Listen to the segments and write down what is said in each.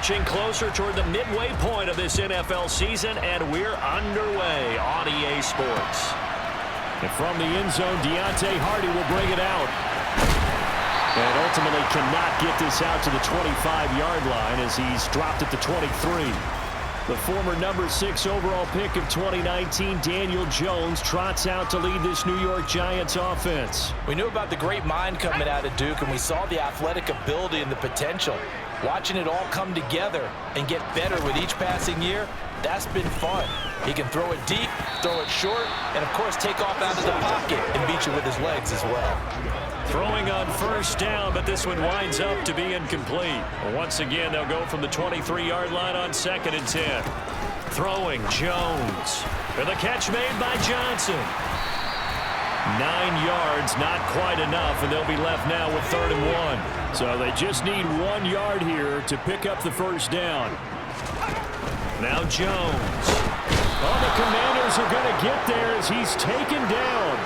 marching closer toward the midway point of this NFL season, and we're underway on EA Sports. And from the end zone, Deontay Hardy will bring it out. And ultimately cannot get this out to the 25-yard line as he's dropped at the 23. The former number 6 overall pick of 2019, Daniel Jones, trots out to lead this New York Giants offense. We knew about the great mind coming out of Duke, and we saw the athletic ability and the potential. Watching it all come together and get better with each passing year, that's been fun. He can throw it deep, throw it short, and, of course, take off out of the pocket and beat you with his legs as well. Throwing on first down, but this one winds up to be incomplete. Once again, they'll go from the 23-yard line on 2nd and 10. Throwing Jones. And the catch made by Johnson. 9 yards, not quite enough, and they'll be left now with 3rd and 1. So they just need 1 yard here to pick up the first down. Now Jones. Oh, the Commanders are going to get there as he's taken down.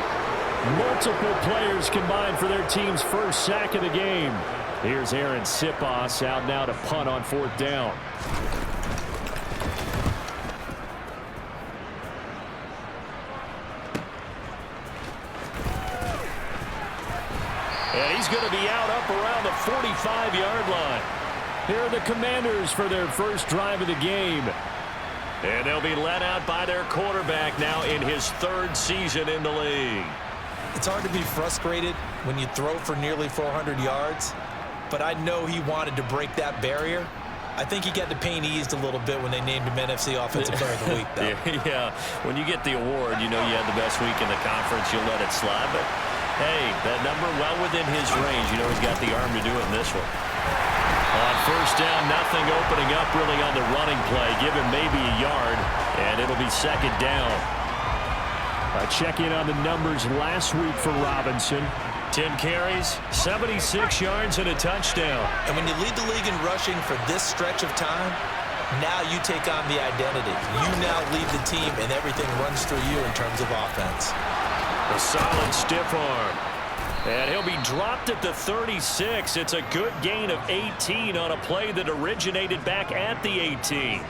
Multiple players combined for their team's first sack of the game. Here's Aaron Siposs out now to punt on 4th down. And he's going to be out up around the 45-yard line. Here are the Commanders for their first drive of the game. And they'll be led out by their quarterback now in his 3rd season in the league. It's hard to be frustrated when you throw for nearly 400 yards, but I know he wanted to break that barrier. I think he got the pain eased a little bit when they named him NFC Offensive Player of the Week, though. Yeah, when you get the award, you know you had the best week in the conference, you'll let it slide. But, hey, that number well within his range. You know he's got the arm to do it in this one. On first down, nothing opening up really on the running play. Give him maybe a yard, and it'll be 2nd down. Check in on the numbers last week for Robinson. 10 carries, 76 yards, and a touchdown. And when you lead the league in rushing for this stretch of time, now you take on the identity. You now lead the team, and everything runs through you in terms of offense. A solid stiff arm. And he'll be dropped at the 36. It's a good gain of 18 on a play that originated back at the 18.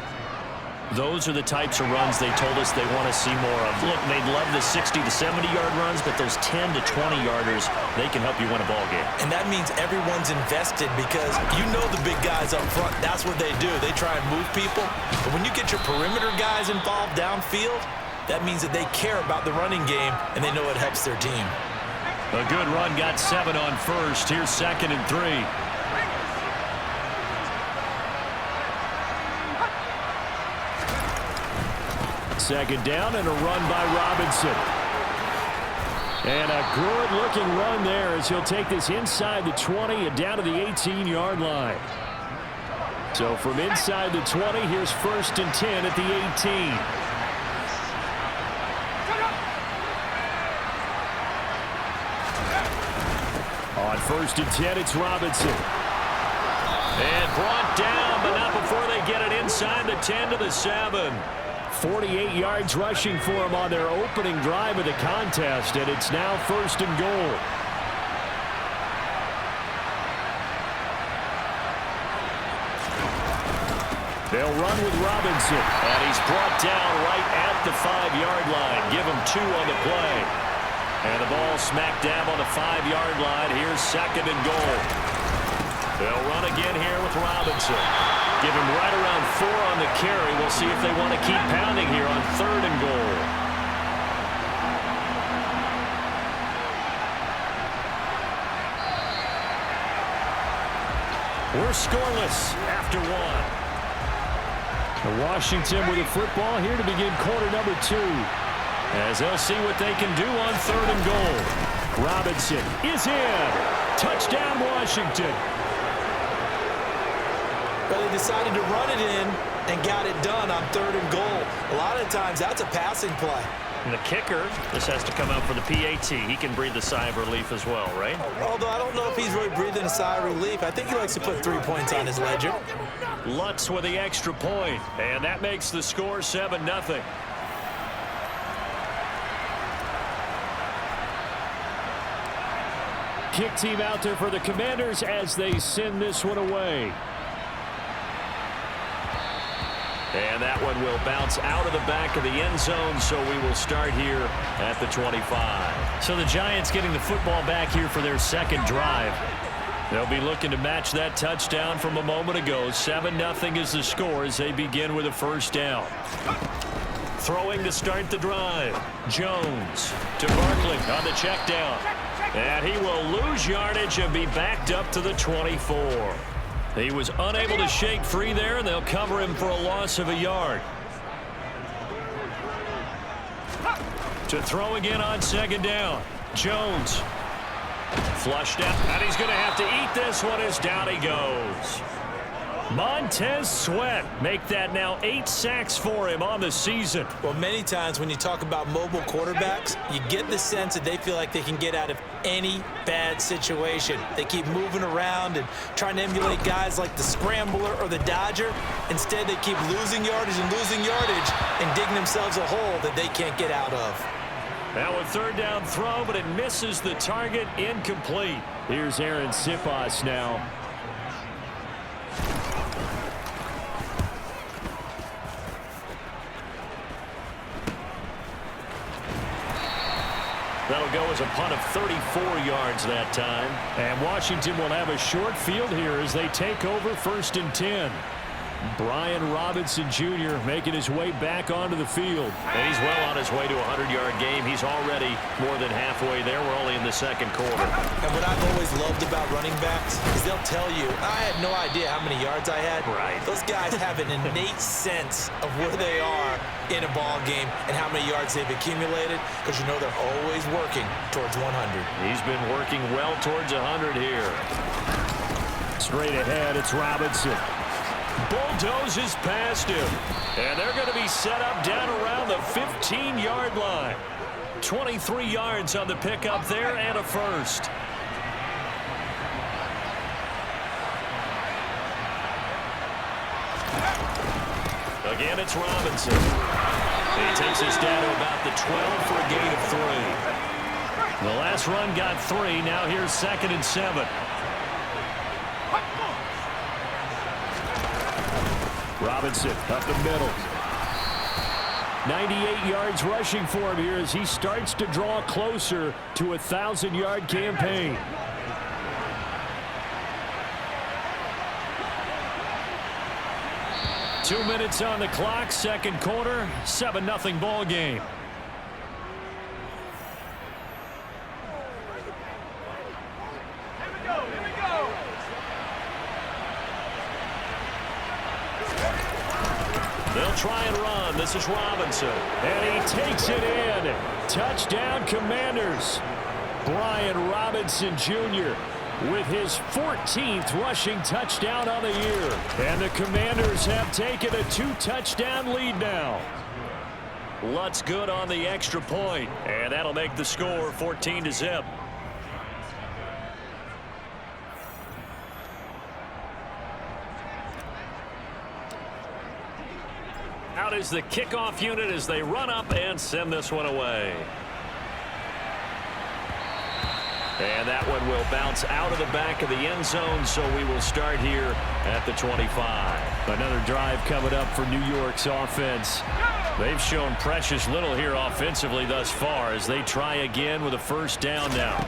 Those are the types of runs they told us they want to see more of. Look, they'd love the 60 to 70-yard runs, but those 10 to 20-yarders, they can help you win a ball game. And that means everyone's invested because you know the big guys up front, that's what they do. They try and move people. But when you get your perimeter guys involved downfield, that means that they care about the running game, and they know it helps their team. A good run, got 7 on first. Here's 2nd and 3. Second down and a run by Robinson. And a good-looking run there as he'll take this inside the 20 and down to the 18-yard line. So from inside the 20, here's 1st and 10 at the 18. On 1st and 10, it's Robinson. And brought down, but not before they get it inside the 10 to the 7. 48 yards rushing for him on their opening drive of the contest, and it's now 1st and goal. They'll run with Robinson. And he's brought down right at the 5-yard line. Give him 2 on the play. And the ball smack dab on the 5-yard line. Here's 2nd and goal. They'll run again here with Robinson. Give him right around 4 on the carry. We'll see if they want to keep pounding here on 3rd and goal. We're scoreless after 1. Washington with the football here to begin quarter number 2. As they'll see what they can do on 3rd and goal. Robinson is in. Touchdown, Washington. But they decided to run it in and got it done on 3rd and goal. A lot of times that's a passing play. And the kicker, this has to come out for the PAT. He can breathe a sigh of relief as well, right? Although I don't know if he's really breathing a sigh of relief. I think he likes to put 3 points on his ledger. Lutz with the extra point, and that makes the score 7-0. Kick team out there for the Commanders as they send this one away. And that one will bounce out of the back of the end zone, so we will start here at the 25. So the Giants getting the football back here for their second drive. They'll be looking to match that touchdown from a moment ago. 7-0 is the score as they begin with a first down. Throwing to start the drive. Jones to Barkley on the check down. And he will lose yardage and be backed up to the 24. He was unable to shake free there, and they'll cover him for a loss of a yard. To throw again on second down. Jones. Flushed out, and he's going to have to eat this one as down he goes. Montez Sweat make that now 8 sacks for him on the season. Well, many times when you talk about mobile quarterbacks, you get the sense that they feel like they can get out of any bad situation. They keep moving around and trying to emulate guys like the Scrambler or the Dodger. Instead, they keep losing yardage and digging themselves a hole that they can't get out of. Now a third down throw, but it misses the target, incomplete. Here's Aaron Siposs now. That'll go as a punt of 34 yards that time. And Washington will have a short field here as they take over 1st and 10. Brian Robinson Jr. making his way back onto the field. And he's well on his way to a 100-yard game. He's already more than halfway there. We're only in the second quarter. And what I've always loved about running backs is they'll tell you, I had no idea how many yards I had. Right. Those guys have an innate sense of where they are in a ball game and how many yards they've accumulated, because you know they're always working towards 100. He's been working well towards 100 here. Straight ahead, it's Robinson. Bulldozes past him. And they're going to be set up down around the 15-yard line. 23 yards on the pickup there and a first. Again, it's Robinson. He takes us down to about the 12 for a gain of 3. The last run got 3. Now here's 2nd and 7. Robinson up the middle. 98 yards rushing for him here as he starts to draw closer to a 1,000-yard campaign. Two minutes on the clock, second quarter, 7-0 ball game. They'll try and run. This is Robinson. And he takes it in. Touchdown, Commanders. Brian Robinson Jr. with his 14th rushing touchdown on the year. And the Commanders have taken a 2-touchdown lead now. Lutz good on the extra point. And that'll make the score 14-0. Out is the kickoff unit as they run up and send this one away. And that one will bounce out of the back of the end zone, so we will start here at the 25. Another drive coming up for New York's offense. They've shown precious little here offensively thus far as they try again with a first down now.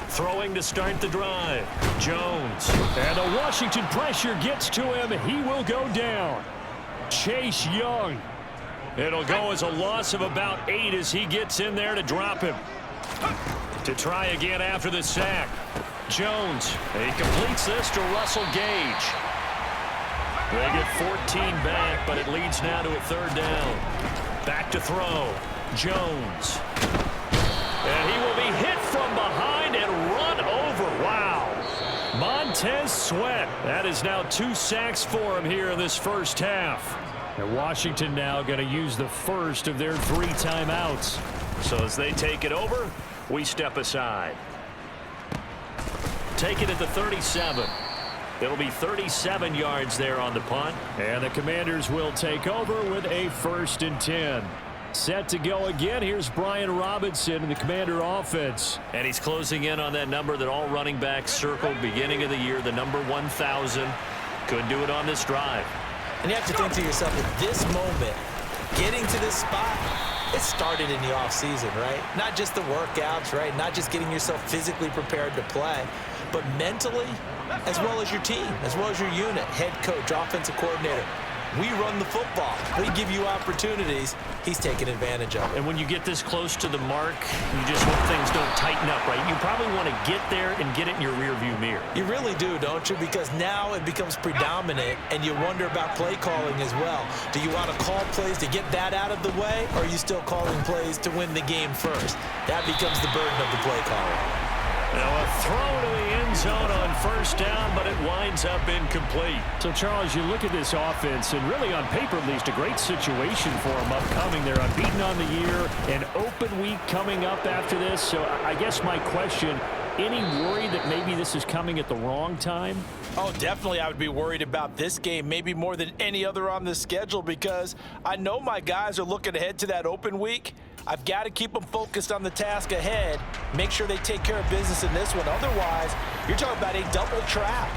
Throwing to start the drive. Jones. And the Washington pressure gets to him. He will go down. Chase Young. It'll go as a loss of about 8 as he gets in there to drop him. To try again after the sack. Jones. He completes this to Russell Gage. They get 14 back, but it leads now to a third down. Back to throw. Jones. And he will be hit from behind and run over. Wow. Montez Sweat. That is now 2 sacks for him here in this first half. And Washington now going to use the first of their 3 timeouts. So as they take it over, we step aside. Take it at the 37. It'll be 37 yards there on the punt. And the Commanders will take over with a 1st and 10. Set to go again. Here's Brian Robinson in the Commander offense. And he's closing in on that number that all running backs circled beginning of the year, the number 1,000. Couldn't do it on this drive. And you have to think to yourself, at this moment, getting to this spot, it started in the offseason, right? Not just the workouts, right? Not just getting yourself physically prepared to play, but mentally, as well as your team, as well as your unit, head coach, offensive coordinator. We run the football. We give you opportunities. He's taking advantage of it. And when you get this close to the mark, you just hope things don't tighten up, right? You probably want to get there and get it in your rearview mirror. You really do, don't you? Because now it becomes predominant, and you wonder about play calling as well. Do you want to call plays to get that out of the way, or are you still calling plays to win the game first? That becomes the burden of the play caller. Now a throw to the end zone on first down, but it winds up incomplete. So, Charles, you look at this offense, and really on paper at least, a great situation for them upcoming. They're unbeaten on the year, an open week coming up after this. So I guess my question, any worry that maybe this is coming at the wrong time? Oh, definitely I would be worried about this game, maybe more than any other on the schedule, because I know my guys are looking ahead to that open week. I've got to keep them focused on the task ahead, make sure they take care of business in this one. Otherwise, you're talking about a double trap.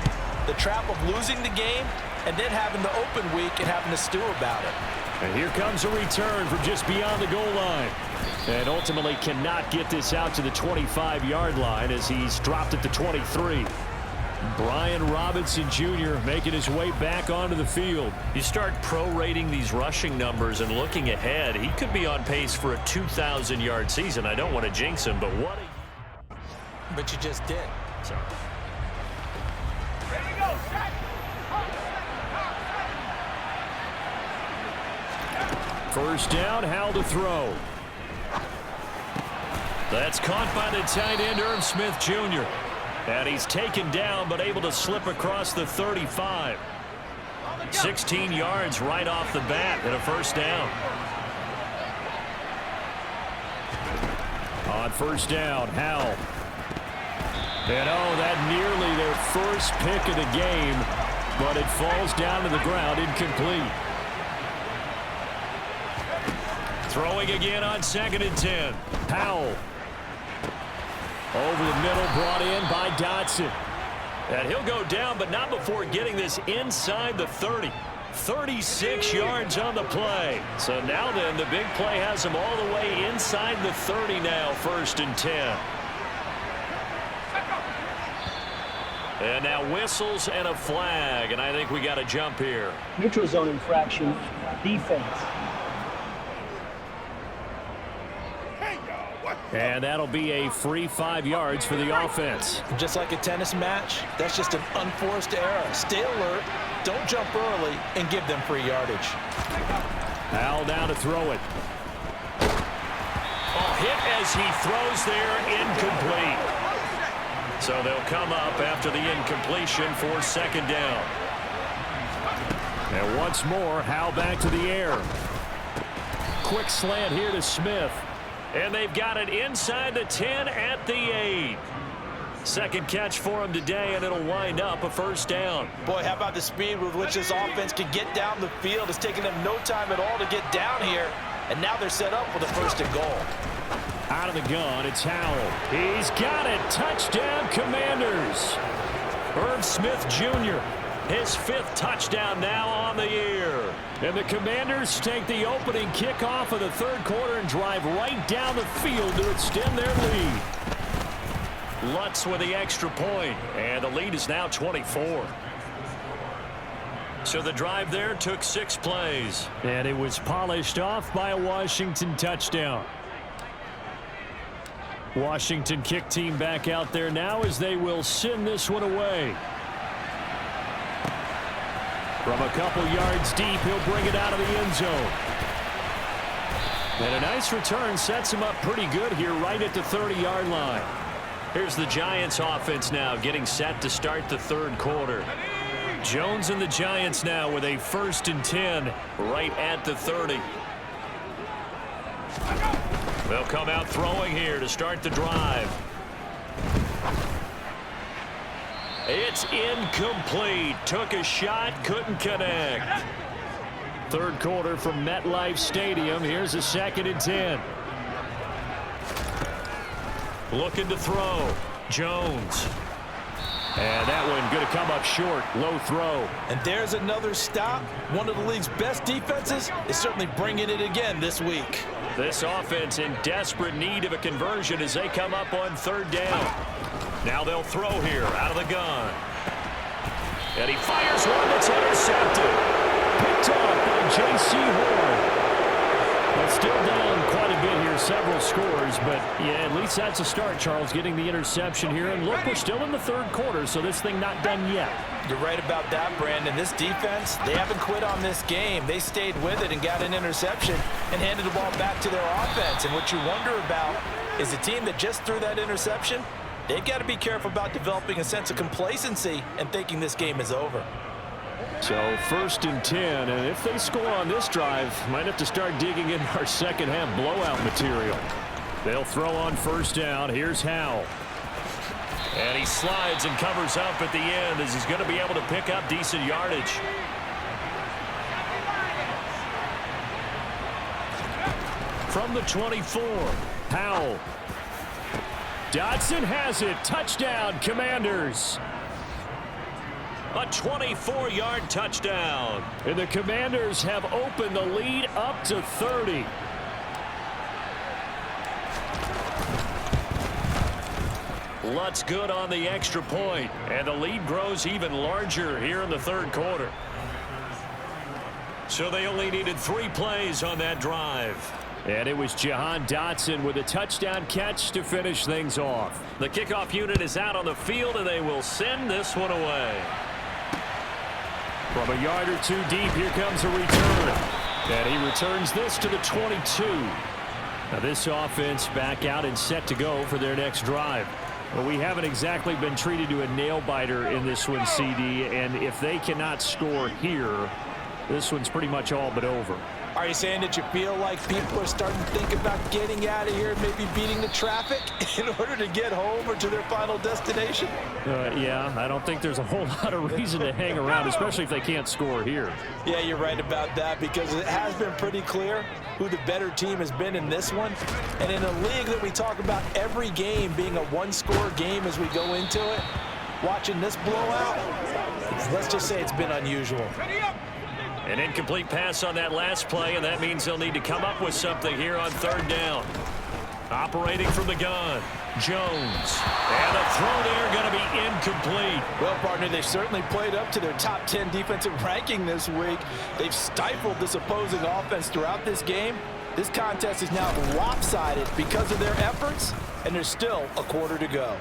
The trap of losing the game and then having the open week and having to stew about it. And here comes a return from just beyond the goal line. And ultimately cannot get this out to the 25-yard line as he's dropped at the 23. Brian Robinson Jr. making his way back onto the field. You start prorating these rushing numbers and looking ahead, he could be on pace for a 2,000-yard season. I don't want to jinx him, but what a... But you just did. So. Ready to go, set. First down, Howell to throw. That's caught by the tight end, Irv Smith Jr. And he's taken down, but able to slip across the 35. 16 yards right off the bat and a first down. On first down, Howell. And oh, that nearly their first pick of the game, but it falls down to the ground, incomplete. Throwing again on 2nd and 10. Howell. Over the middle, brought in by Dotson. And he'll go down, but not before getting this inside the 30. 36 yards on the play. So now then, the big play has him all the way inside the 30 now, 1st and 10. And now whistles and a flag, and I think we got a jump here. Neutral zone infraction, defense. And that'll be a free 5 yards for the offense. Just like a tennis match, that's just an unforced error. Stay alert, don't jump early, and give them free yardage. Howell down to throw it. Oh, hit as he throws there, incomplete. So they'll come up after the incompletion for 2nd down. And once more, Howell back to the air. Quick slant here to Smith. And they've got it inside the 10 at the 8. Second catch for him today, and it'll wind up a first down. Boy, how about the speed with which this offense can get down the field? It's taken them no time at all to get down here, and now they're set up with a 1st and goal. Out of the gun, it's Howell. He's got it. Touchdown, Commanders. Irv Smith Jr., his 5th touchdown now on the year. And the Commanders take the opening kickoff of the 3rd quarter and drive right down the field to extend their lead. Lutz with the extra point, and the lead is now 24. So the drive there took 6 plays. And it was polished off by a Washington touchdown. Washington kick team back out there now as they will send this one away. From a couple yards deep, he'll bring it out of the end zone. And a nice return sets him up pretty good here right at the 30-yard line. Here's the Giants offense now getting set to start the 3rd quarter. Jones and the Giants now with a 1st and 10 right at the 30. They'll come out throwing here to start the drive. It's incomplete. Took a shot, couldn't connect. 3rd quarter from MetLife Stadium. Here's a 2nd and 10. Looking to throw. Jones. And that one going to come up short. Low throw. And there's another stop. One of the league's best defenses is certainly bringing it again this week. This offense in desperate need of a conversion as they come up on third down. Now they'll throw here out of the gun. And he fires one that's intercepted. Picked off by J.C. Horn. But still down quite a bit here, several scores. But, yeah, at least that's a start, Charles, getting the interception here. And look, we're still in the third quarter, so this thing not done yet. You're right about that, Brandon. This defense, they haven't quit on this game. They stayed with it and got an interception and handed the ball back to their offense. And what you wonder about is the team that just threw that interception, they've got to be careful about developing a sense of complacency and thinking this game is over. So 1st and 10, and if they score on this drive, might have to start digging in our second half blowout material. They'll throw on first down. Here's Howell. And he slides and covers up at the end as he's going to be able to pick up decent yardage. From the 24, Howell. Dotson has it. Touchdown, Commanders. A 24-yard touchdown. And the Commanders have opened the lead up to 30. Lutz good on the extra point, and the lead grows even larger here in the third quarter. So they only needed 3 plays on that drive. And it was Jahan Dotson with a touchdown catch to finish things off. The kickoff unit is out on the field, and they will send this one away. From a yard or two deep, here comes a return. And he returns this to the 22. Now this offense back out and set to go for their next drive. Well, we haven't exactly been treated to a nail-biter in this one, CD. And if they cannot score here, this one's pretty much all but over. Are you saying that you feel like people are starting to think about getting out of here and maybe beating the traffic in order to get home or to their final destination? Yeah, I don't think there's a whole lot of reason to hang around, especially if they can't score here. Yeah, you're right about that because it has been pretty clear who the better team has been in this one. And in a league that we talk about every game being a one-score game as we go into it, watching this blowout, let's just say it's been unusual. An incomplete pass on that last play, and that means they'll need to come up with something here on third down. Operating from the gun, Jones. And the throw there going to be incomplete. Well, partner, they've certainly played up to their top 10 defensive ranking this week. They've stifled this opposing offense throughout this game. This contest is now lopsided because of their efforts, and there's still a quarter to go.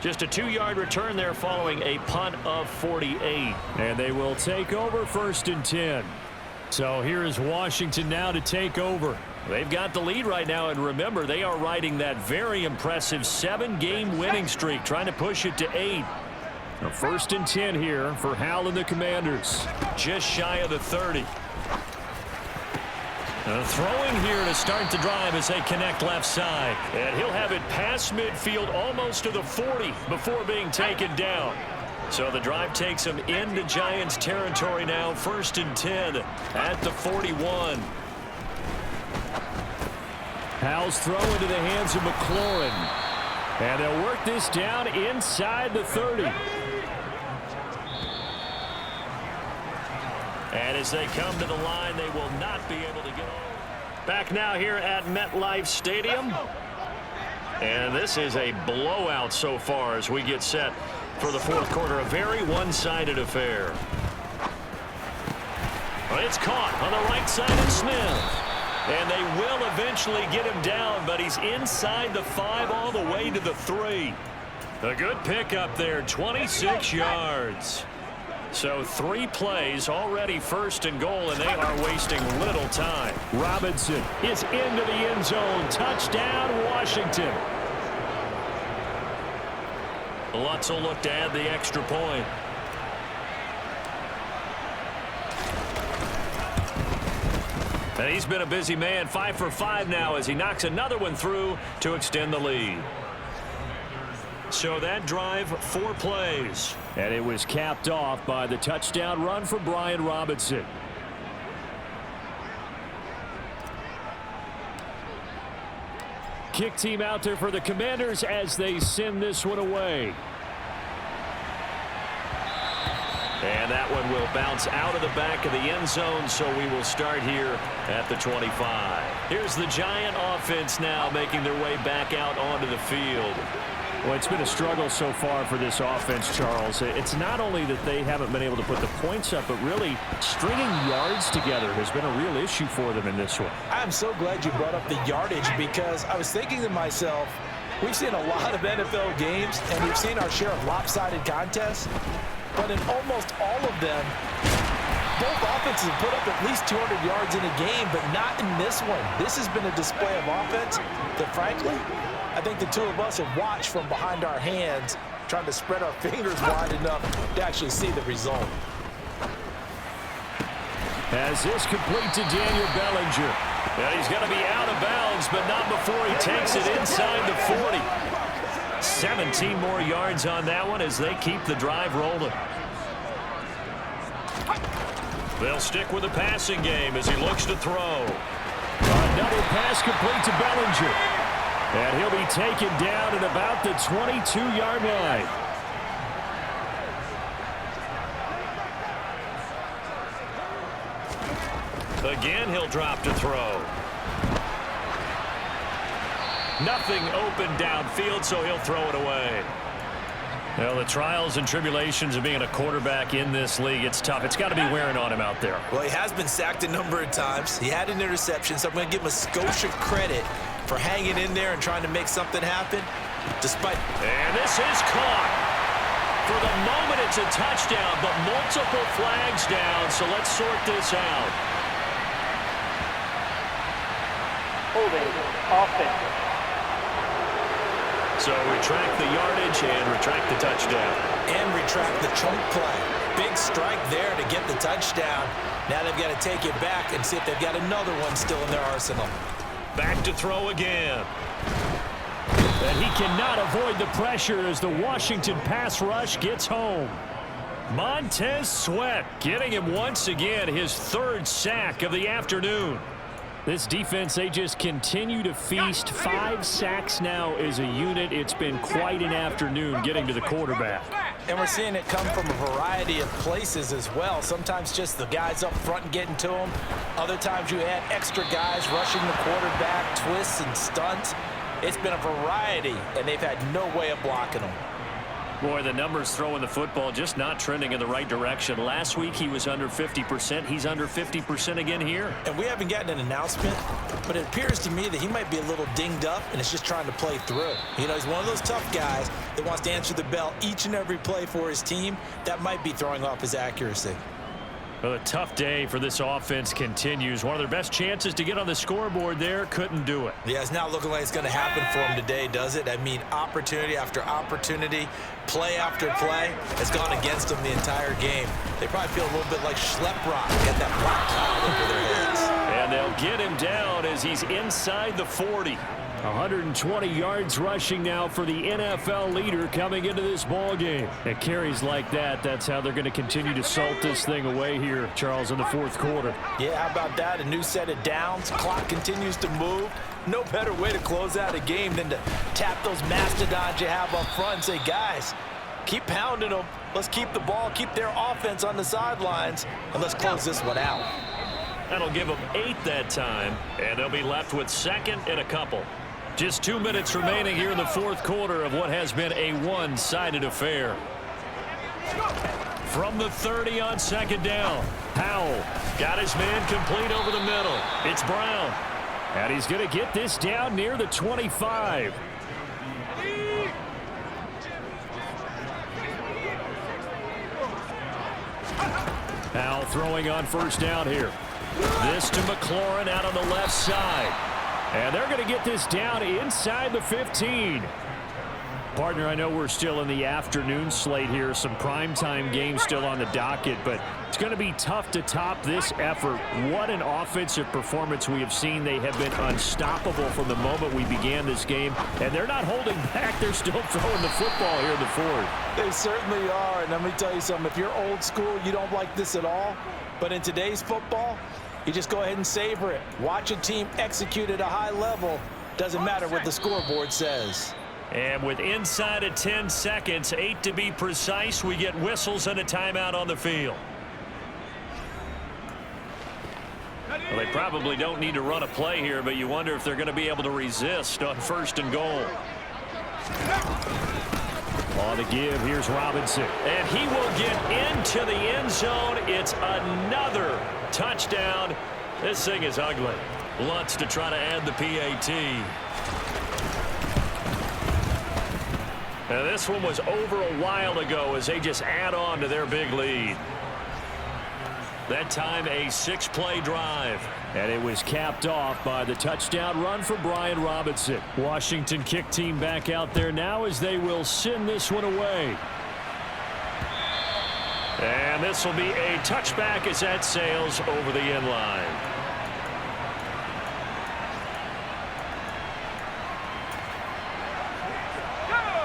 Just a 2-yard return there following a punt of 48. And they will take over 1st and 10. So here is Washington now to take over. They've got the lead right now, and remember, they are riding that very impressive 7-game winning streak, trying to push it to 8. Now 1st and 10 here for Howell and the Commanders. Just shy of the 30. Throwing here to start the drive as they connect left side. And he'll have it past midfield almost to the 40 before being taken down. So the drive takes him into Giants territory now. 1st and 10 at the 41. Howell's throw into the hands of McLaurin. And they'll work this down inside the 30. And as they come to the line, they will not be able to get over. Back now here at MetLife Stadium. And this is a blowout so far as we get set for the fourth quarter. A very one-sided affair. Well, it's caught on the right side of Smith. And they will eventually get him down, but he's inside the 5 all the way to the 3. A good pickup there, 26 yards. So 3 plays already 1st and goal, and they are wasting little time. Robinson is into the end zone. Touchdown, Washington. Lutz will look to add the extra point. And he's been a busy man, 5 for 5 now as he knocks another one through to extend the lead. So that drive, 4 plays. And it was capped off by the touchdown run for Brian Robinson. Kick team out there for the Commanders as they send this one away. And that one will bounce out of the back of the end zone, so we will start here at the 25. Here's the Giant offense now making their way back out onto the field. Well, it's been a struggle so far for this offense, Charles. It's not only that they haven't been able to put the points up, but really stringing yards together has been a real issue for them in this one. I'm so glad you brought up the yardage, because I was thinking to myself, we've seen a lot of NFL games, and we've seen our share of lopsided contests, but in almost all of them, both offenses have put up at least 200 yards in a game, but not in this one. This has been a display of offense that, frankly, I think the two of us have watched from behind our hands, trying to spread our fingers wide enough to actually see the result. As this complete to Daniel Bellinger. And he's going to be out of bounds, but not before he takes it inside the 40. 17 more yards on that one as they keep the drive rolling. They'll stick with the passing game as he looks to throw. Another pass complete to Bellinger. And he'll be taken down at about the 22-yard line. Again, he'll drop to throw. Nothing open downfield, so he'll throw it away. Well, the trials and tribulations of being a quarterback in this league, it's tough. It's got to be wearing on him out there. Well, he has been sacked a number of times. He had an interception, so I'm going to give him a Scotia credit for hanging in there and trying to make something happen. And this is caught. For the moment, it's a touchdown, but multiple flags down, so let's sort this out. Holding offense. So retract the yardage and retract the touchdown. And retract the chunk play. Big strike there to get the touchdown. Now they've got to take it back and see if they've got another one still in their arsenal. Back to throw again. And he cannot avoid the pressure as the Washington pass rush gets home. Montez Sweat getting him once again his third sack of the afternoon. This defense, they just continue to feast. 5 sacks now as a unit. It's been quite an afternoon getting to the quarterback. And we're seeing it come from a variety of places as well. Sometimes just the guys up front and getting to them. Other times you add extra guys rushing the quarterback, twists and stunts. It's been a variety, and they've had no way of blocking them. Boy, the numbers throwing the football just not trending in the right direction. Last week he was under 50%. He's under 50% again here. And we haven't gotten an announcement, but it appears to me that he might be a little dinged up and is just trying to play through. You know, he's one of those tough guys that wants to answer the bell each and every play for his team. That might be throwing off his accuracy. Well, a tough day for this offense continues. One of their best chances to get on the scoreboard there, couldn't do it. Yeah, it's not looking like it's going to happen for him today, does it? I mean, opportunity after opportunity, play after play has gone against them the entire game. They probably feel a little bit like Schleprock at that black cloud over their heads. And they'll get him down as he's inside the 40. 120 yards rushing now for the NFL leader coming into this ball game. At carries like that, that's how they're going to continue to salt this thing away here, Charles, in the fourth quarter. Yeah, how about that? A new set of downs. Clock continues to move. No better way to close out a game than to tap those mastodons you have up front and say, guys, keep pounding them. Let's keep the ball, keep their offense on the sidelines, and let's close this one out. That'll give them 8 that time, and they'll be left with second and a couple. Just 2 minutes remaining here in the fourth quarter of what has been a one-sided affair. From the 30 on second down, Powell got his man complete over the middle. It's Brown. And he's going to get this down near the 25. Powell throwing on first down here. This to McLaurin out on the left side. And they're going to get this down inside the 15. Partner, I know we're still in the afternoon slate here. Some primetime games still on the docket, but it's going to be tough to top this effort. What an offensive performance we have seen. They have been unstoppable from the moment we began this game, and they're not holding back. They're still throwing the football here in the fourth. They certainly are, and let me tell you something. If you're old school, you don't like this at all. But in today's football, you just go ahead and savor it. Watch a team execute at a high level Doesn't matter what the scoreboard says. And with inside of 10 seconds, 8 to be precise, we get whistles and a timeout on the field. Well, they probably don't need to run a play here, but you wonder if they're going to be able to resist on 1st and goal. On the give, here's Robinson. And he will get into the end zone. It's another touchdown. This thing is ugly. Lutz to try to add the PAT. Now, this one was over a while ago as they just add on to their big lead. That time a 6-play drive. And it was capped off by the touchdown run for Brian Robinson. Washington kick team back out there now as they will send this one away. And this will be a touchback as that sails over the end line.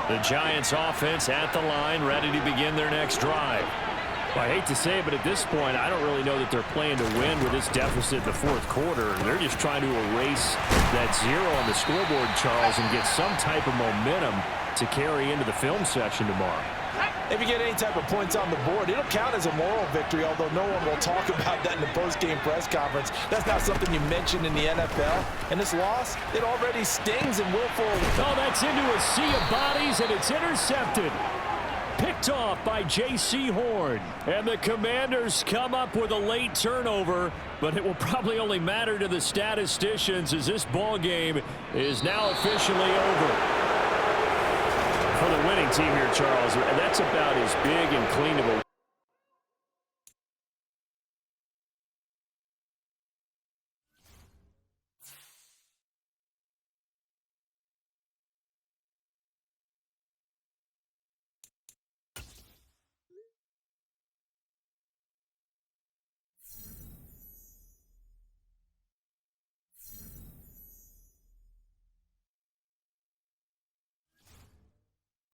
The Giants offense at the line, ready to begin their next drive. Well, I hate to say it, but at this point, I don't really know that they're playing to win with this deficit in the 4th quarter. They're just trying to erase that 0 on the scoreboard, Charles, and get some type of momentum to carry into the film section tomorrow. If you get any type of points on the board, it'll count as a moral victory, although no one will talk about that in the post-game press conference. That's not something you mentioned in the NFL. And this loss, it already stings and will forward. Oh, that's into a sea of bodies, and it's intercepted. Picked off by J.C. Horn. And the Commanders come up with a late turnover, but it will probably only matter to the statisticians as this ball game is now officially over. For the winning team here, Charles, that's about as big and clean of a